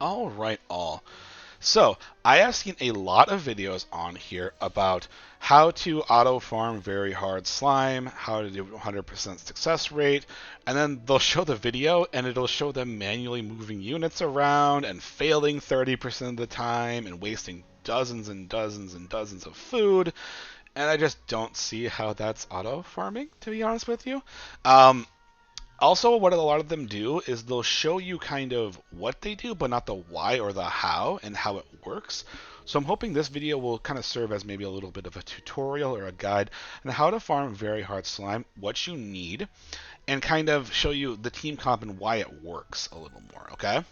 All right, all. So, I have seen a lot of videos on here about how to auto farm very hard slime, how to do 100% success rate, and then they'll show the video and it'll show them manually moving units around and failing 30% of the time and wasting dozens and dozens and dozens of food. And I just don't see how that's auto farming, to be honest with you. Um, Also, what a lot of them do is they'll show you kind of what they do, but not the why or the how and how it works. So I'm hoping this video will kind of serve as maybe a little bit of a tutorial or a guide on how to farm very hard slime, what you need, and kind of show you the team comp and why it works a little more, okay?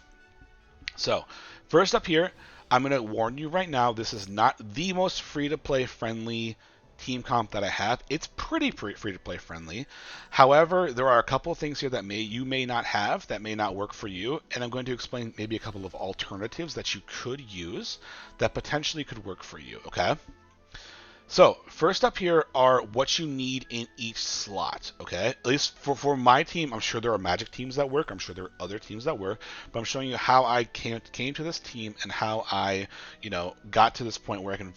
So, first up here, I'm going to warn you right now, this is not the most free-to-play friendly team comp that I have. It's pretty free-to-play friendly. However, there are a couple things here that you may not have, that may not work for you, and I'm going to explain maybe a couple of alternatives that you could use that potentially could work for you, okay? So, first up here are what you need in each slot, okay? At least for my team, I'm sure there are magic teams that work. I'm sure there are other teams that work. But I'm showing you how I came to this team and how I, got to this point where I can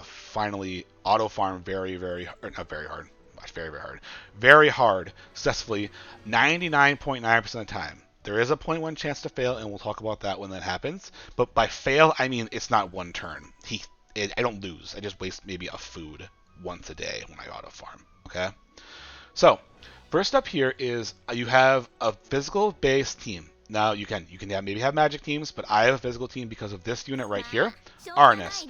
finally auto farm or not very hard, very hard, very hard, successfully 99.9% of the time. There is a 0.1 chance to fail, and we'll talk about that when that happens. But by fail, I mean it's not one turn. I don't lose. I just waste maybe a food once a day when I auto farm. Okay. So first up here is you have a physical based team. Now maybe have magic teams, but I have a physical team because of this unit right here, Arnis.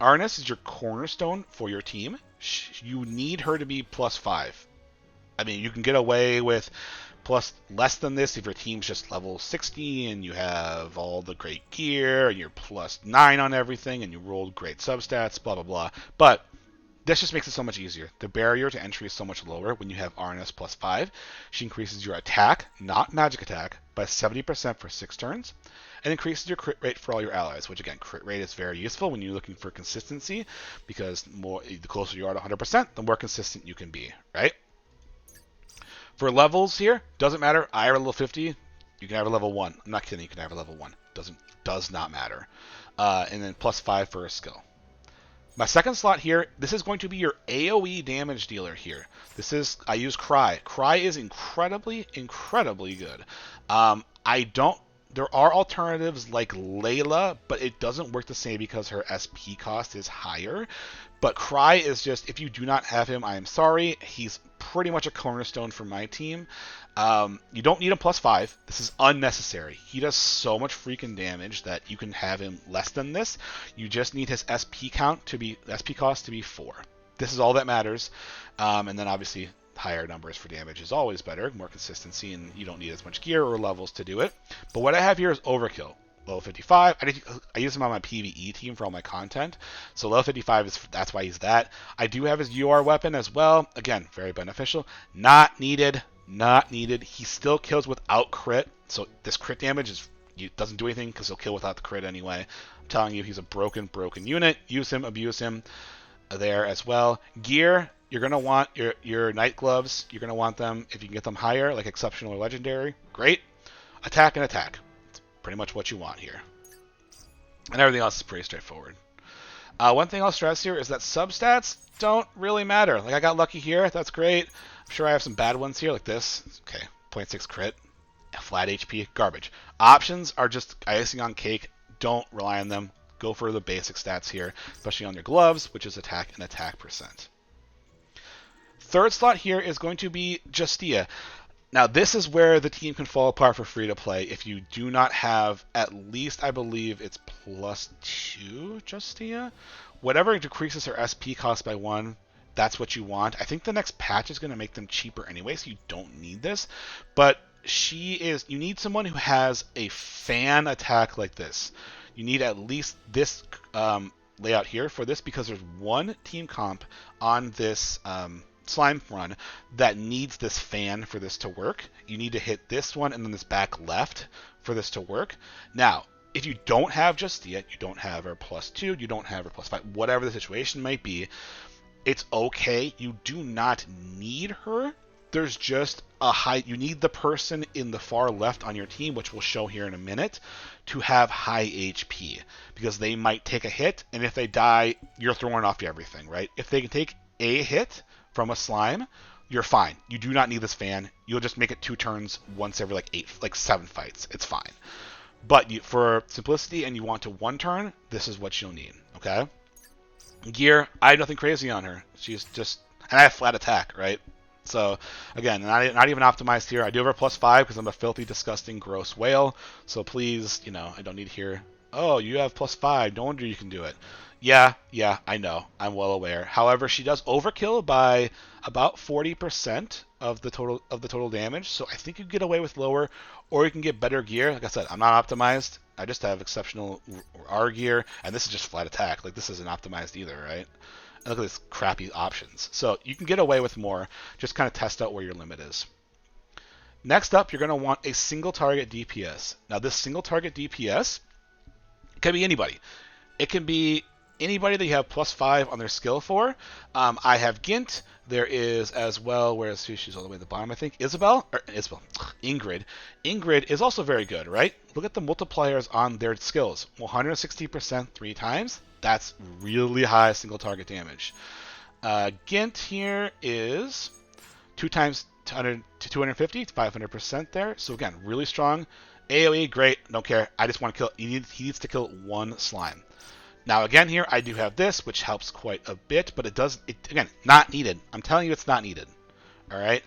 Arnis is your cornerstone for your team. You need her to be +5. I mean, you can get away with plus less than this if your team's just level 60 and you have all the great gear and you're +9 on everything and you rolled great substats, blah blah blah. But this just makes it so much easier. The barrier to entry is so much lower when you have RNS +5. She increases your attack, not magic attack, by 70% for 6 turns, and increases your crit rate for all your allies, which again, crit rate is very useful when you're looking for consistency, because the closer you are to 100%, the more consistent you can be, right? For levels here, doesn't matter. I have a level 50. You can have a level 1. I'm not kidding. You can have a level 1. Does not matter. And then +5 for a skill. My second slot here, this is going to be your AoE damage dealer here. I use Cry. Cry is incredibly, incredibly good. There are alternatives like Layla, but it doesn't work the same because her SP cost is higher. But Cry is just, if you do not have him, I am sorry. He's pretty much a cornerstone for my team. You don't need him +5. This is unnecessary. He does so much freaking damage that you can have him less than this. You just need his SP cost to be 4. This is all that matters. And then obviously higher numbers for damage is always better, more consistency, and you don't need as much gear or levels to do it. But what I have here is Overkill. Level 55. I use him on my PvE team for all my content. So level 55 that's why he's that. I do have his UR weapon as well. Again, very beneficial. Not needed. Not needed. He still kills without crit. So this crit damage doesn't do anything because he'll kill without the crit anyway. I'm telling you, he's a broken unit. Use him, abuse him there as well. Gear, you're going to want your night gloves. You're going to want them if you can get them higher, like exceptional or legendary. Great. Attack and attack. It's pretty much what you want here. And everything else is pretty straightforward. One thing I'll stress here is that substats don't really matter. Like I got lucky here. That's great. I'm sure I have some bad ones here like this. Okay, 0.6 crit. Flat HP. Garbage. Options are just icing on cake. Don't rely on them. Go for the basic stats here, especially on your gloves, which is attack and attack percent. Third slot here is going to be Justia. Now, this is where the team can fall apart for free to play if you do not have at least, I believe it's +2 Justia. Whatever decreases her SP cost by 1, that's what you want. I think the next patch is going to make them cheaper anyway, so you don't need this. But you need someone who has a fan attack like this. You need at least this layout here for this because there's one team comp on this slime run that needs this fan for this to work. You need to hit this one and then this back left for this to work. Now, if you don't have Justia, you don't have her +2, you don't have her +5, whatever the situation might be, it's okay. You do not need her. There's just you need the person in the far left on your team, which we'll show here in a minute, to have high HP, because they might take a hit, and if they die, you're throwing off everything, right? If they can take a hit from a slime, you're fine. You do not need this fan. You'll just make it 2 turns once every like 7 fights. It's fine. But for simplicity and you want to 1 turn, this is what you'll need, okay? Gear, I have nothing crazy on her. She's just, and I have flat attack, right? So, again, not even optimized here. I do have her +5 because I'm a filthy, disgusting, gross whale. So please, I don't need to hear, oh, you have +5. No wonder you can do it. Yeah, I know. I'm well aware. However, she does overkill by about 40% of the total damage. So I think you can get away with lower, or you can get better gear. Like I said, I'm not optimized. I just have exceptional R gear, and this is just flat attack. Like, this isn't optimized either, right? And look at these crappy options. So you can get away with more. Just kind of test out where your limit is. Next up, you're going to want a single target DPS. Now, this single target DPS can be anybody. It can be anybody that you have +5 on their skill for. I have Gint. There is as well, whereas she's all the way at the bottom, I think. Ingrid. Ingrid is also very good, right? Look at the multipliers on their skills. 160% 3 times. That's really high single target damage. Gint here is 2 times 250, 500% there. So again, really strong. AoE, great. Don't care. I just want to kill. He needs to kill 1 slime. Now, again, here, I do have this, which helps quite a bit, but again, not needed. I'm telling you it's not needed, all right?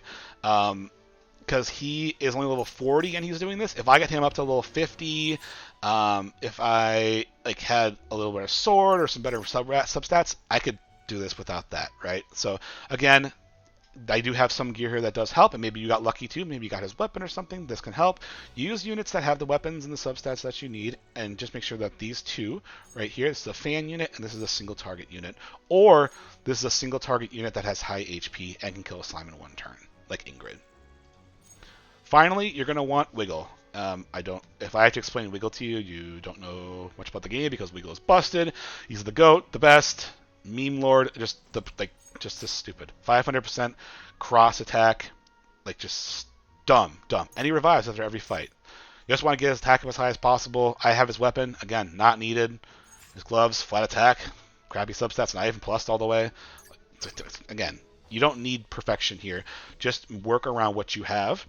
Because he is only level 40 and he's doing this. If I get him up to level 50, if I had a little bit of sword or some better substats, I could do this without that, right? So, again, I do have some gear here that does help, and maybe you got lucky too. Maybe you got his weapon or something. This can help. Use units that have the weapons and the substats that you need, and just make sure that these 2 right here, this is a fan unit, and this is a single target unit. Or this is a single target unit that has high HP and can kill a slime in 1 turn, like Ingrid. Finally, you're going to want Wiggle. If I have to explain Wiggle to you, you don't know much about the game because Wiggle is busted. He's the GOAT, the best, meme lord, just this stupid. 500% cross attack, just dumb. And he revives after every fight. You just want to get his attack up as high as possible. I have his weapon, again, not needed. His gloves, flat attack, crappy substats, not even plus all the way. Again, you don't need perfection here. Just work around what you have.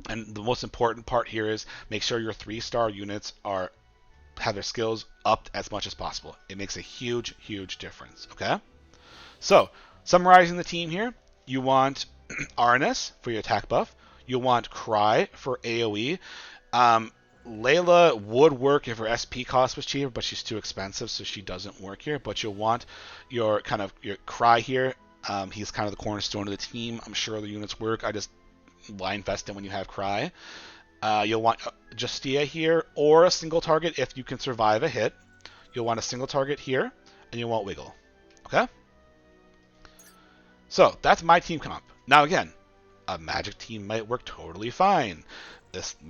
And the most important part here is make sure your 3-star units have their skills upped as much as possible. It makes a huge, huge difference, okay? So, summarizing the team here, you want RNS for your attack buff. You want Cry for AoE. Layla would work if her SP cost was cheaper, but she's too expensive, so she doesn't work here. But you'll want your Cry here. He's kind of the cornerstone of the team. I'm sure the units work. Why invest in when you have Cry? You'll want Justia here, or a single target if you can survive a hit. You'll want a single target here, and you'll want Wiggle. Okay? So, that's my team comp. Now again, a magic team might work totally fine.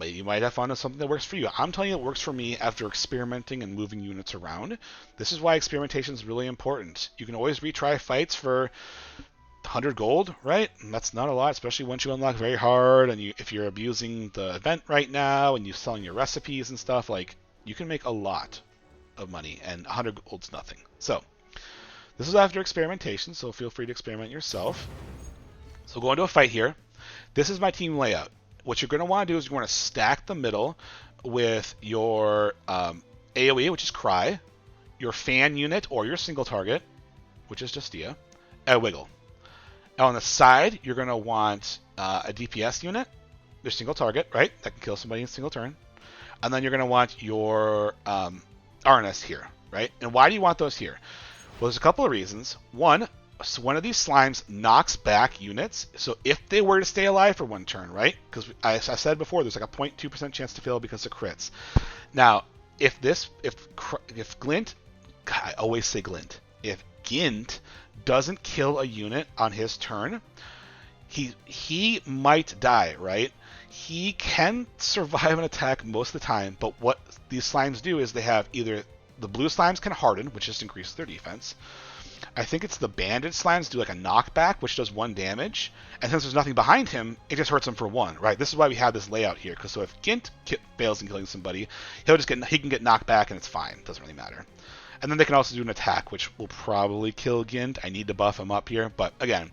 You might have found something that works for you. I'm telling you it works for me after experimenting and moving units around. This is why experimentation is really important. You can always retry fights for 100 gold, right? And that's not a lot, especially once you unlock very hard, and if you're abusing the event right now and you're selling your recipes and stuff, you can make a lot of money, and 100 gold's nothing. So, this is after experimentation, so feel free to experiment yourself. So go into a fight here. This is my team layout. What you're going to want to do is you want to stack the middle with your AoE, which is Cry, your fan unit or your single target, which is Justia, and Wiggle. Now on the side, you're going to want a DPS unit, your single target, right? That can kill somebody in a single turn. And then you're going to want your RNS here, right? And why do you want those here? Well, there's a couple of reasons. One of these slimes knocks back units. So if they were to stay alive for 1 turn, right? Because I said before, there's a 0.2% chance to fail because of crits. Now, if Glint, God, I always say Glint. If Gint doesn't kill a unit on his turn, he might die, right? He can survive an attack most of the time, but what these slimes do is they have either the blue slimes can harden, which just increases their defense, I think it's the banded slimes do like a knockback, which does 1 damage. And since there's nothing behind him, it just hurts him for 1, right? This is why we have this layout here. Because so if Gint fails in killing somebody, he can get knocked back and it's fine. Doesn't really matter. And then they can also do an attack, which will probably kill Gint. I need to buff him up here. But again,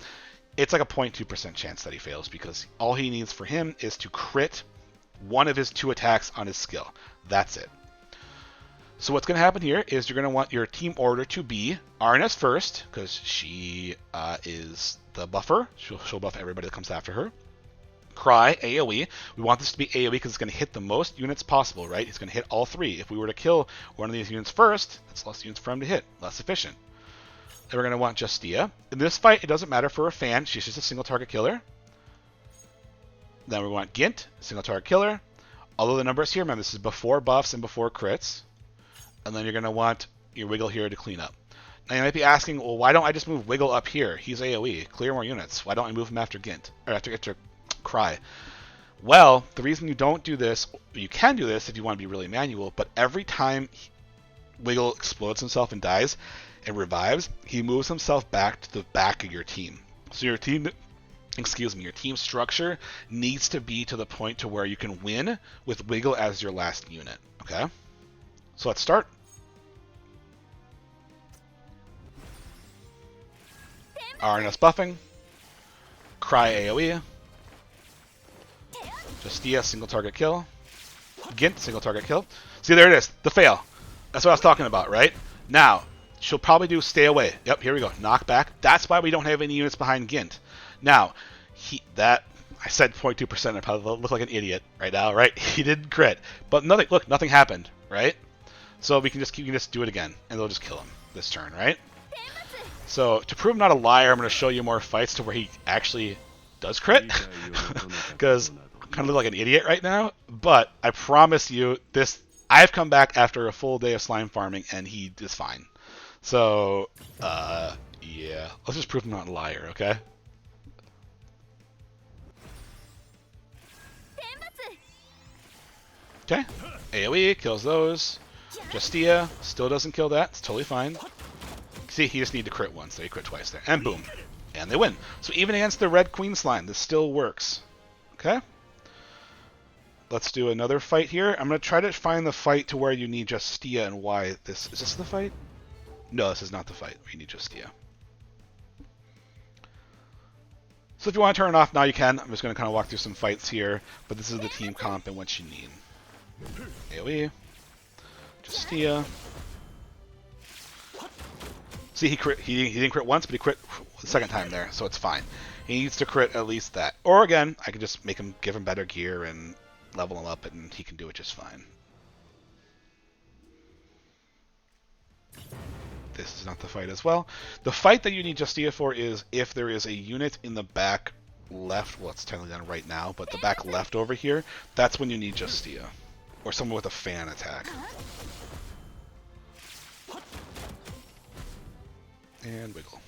it's like a 0.2% chance that he fails because all he needs for him is to crit one of his 2 attacks on his skill. That's it. So what's going to happen here is you're going to want your team order to be RNS first, because she is the buffer. She'll buff everybody that comes after her. Cry, AoE. We want this to be AoE because it's going to hit the most units possible, right? It's going to hit all 3. If we were to kill one of these units first, that's less units for him to hit. Less efficient. Then we're going to want Justia. In this fight, it doesn't matter for a fan. She's just a single target killer. Then we want Gint, single target killer. Although the numbers here, remember, this is before buffs and before crits. And then you're going to want your Wiggle here to clean up. Now you might be asking, well, why don't I just move Wiggle up here? He's AoE. Clear more units. Why don't I move him after Gint? Or after Cry? Well, the reason you don't do this, you can do this if you want to be really manual, but every time Wiggle explodes himself and dies and revives, he moves himself back to the back of your team. So your team, your team structure needs to be to the point to where you can win with Wiggle as your last unit. Okay? So let's start. RNS buffing. Cry AoE. Justia, single target kill. Gint, single target kill. See, there it is. The fail. That's what I was talking about, right? Now, she'll probably do stay away. Yep, here we go. Knockback. That's why we don't have any units behind Gint. Now, I said 0.2%. I probably look like an idiot right now, right? He didn't crit. But nothing happened, right? So we can just do it again, and they'll just kill him this turn, right? So to prove I'm not a liar, I'm going to show you more fights to where he actually does crit, because I kind of look like an idiot right now. But I promise you, I've come back after a full day of slime farming, and he is fine. So yeah, let's just prove I'm not a liar, okay? Okay, AoE kills those. Justia still doesn't kill that. It's totally fine. See, he just needed to crit once. So he crit twice there. And boom. And they win. So even against the red queen slime, this still works. Okay? Let's do another fight here. I'm going to try to find the fight to where you need Justia and why this... Is this the fight? No, this is not the fight where you need Justia. So if you want to turn it off now, you can. I'm just going to kind of walk through some fights here. But this is the team comp and what you need. AoE. Justia. See, he didn't crit once, but he crit the second time there, so it's fine. He needs to crit at least that. Or again, I can just give him better gear and level him up, and he can do it just fine. This is not the fight as well. The fight that you need Justia for is if there is a unit in the back left. Well, it's technically done right now, but the back left over here, that's when you need Justia. Or someone with a fan attack. And Wiggle.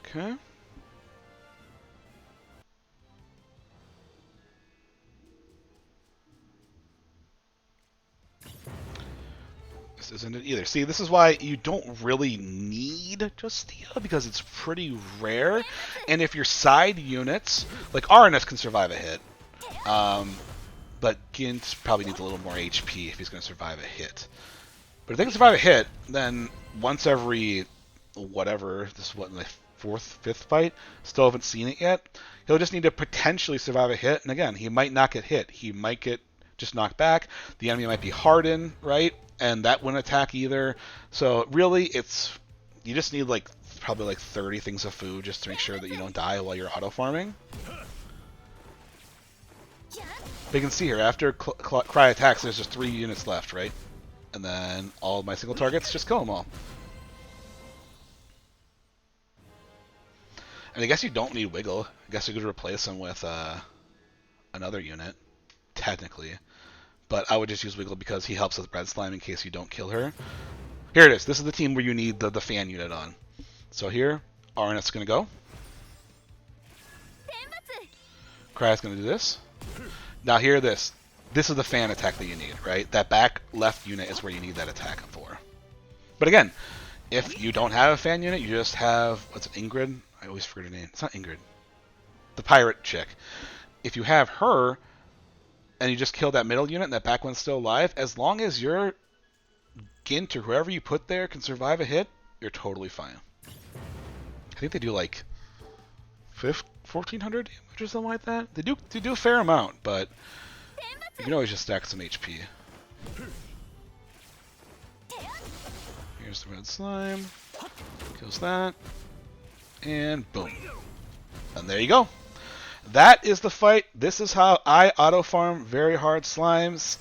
Okay. This isn't it either. See, this is why you don't really need Justia, because it's pretty rare. And if your side units, like RNS can survive a hit. But Gint probably needs a little more HP if he's going to survive a hit. But if they can survive a hit, then once every, whatever, this is what, my 4th, 5th fight? Still haven't seen it yet. He'll just need to potentially survive a hit. And again, he might not get hit. He might get just knocked back. The enemy might be hardened, right? And that wouldn't attack either. So really, you just need probably like 30 things of food just to make sure that you don't die while you're auto farming. But you can see here, after Cry attacks, there's just 3 units left, right? And then all of my single targets, just kill them all. And I guess you don't need Wiggle. I guess you could replace him with another unit, technically. But I would just use Wiggle because he helps with Red Slime in case you don't kill her. Here it is. This is the team where you need the fan unit on. So here, RNS is going to go. Cry's going to do this. Now hear this. this is the fan attack that you need, right? That back left unit is where you need that attack for. But again, if you don't have a fan unit, you just have, what's it, Ingrid? I always forget her name. It's not Ingrid. The pirate chick. If you have her, and you just kill that middle unit and that back one's still alive, as long as your Gint or whoever you put there can survive a hit, you're totally fine. I think they do like 1,400 damage or something like that. They do a fair amount, but you can always just stack some HP. Here's the red slime. Kills that. And boom. And there you go. That is the fight. This is how I auto-farm very hard slimes.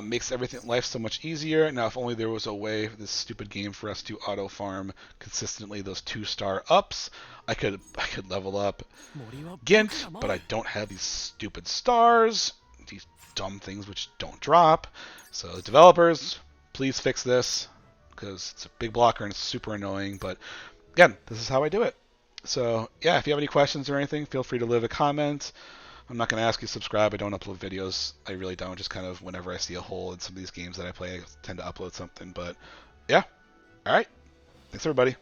Makes everything life so much easier. Now, if only there was a way for this stupid game for us to auto-farm consistently those 2-star ups, I could level up Gint, but I don't have these stupid stars. These dumb things which don't drop. So, developers, please fix this, because it's a big blocker and it's super annoying. But again, this is how I do it. So, yeah, if you have any questions or anything, feel free to leave a comment. I'm not going to ask you to subscribe. I don't upload videos. I really don't. Just kind of whenever I see a hole in some of these games that I play, I tend to upload something. But, yeah. All right. Thanks, everybody.